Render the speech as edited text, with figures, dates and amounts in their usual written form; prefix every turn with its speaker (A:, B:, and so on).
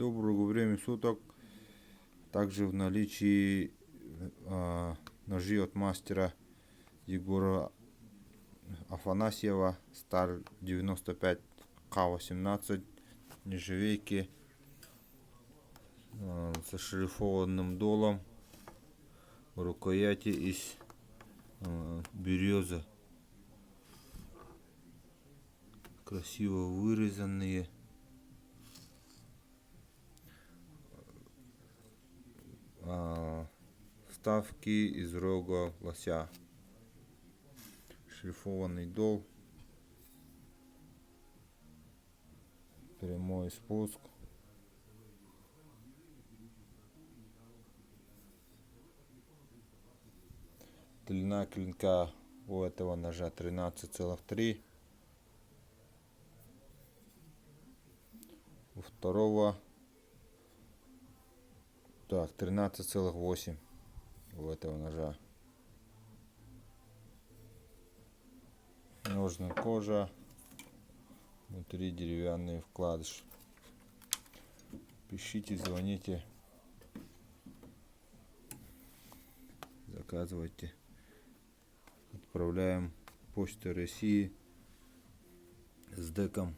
A: Доброго времени суток. Также в наличии ножи от мастера Егора Афанасьева, стар 95 К18, нержавейки, со шлифованным долом, рукояти из березы, красиво вырезанные. Вставки из рога лося, шлифованный дол, прямой спуск, длина клинка у этого ножа 13,3, у второго 13,8 у этого ножа. Ножная кожа, внутри деревянный вкладыш. Пишите, звоните, заказывайте. Отправляем Почтой России с деком.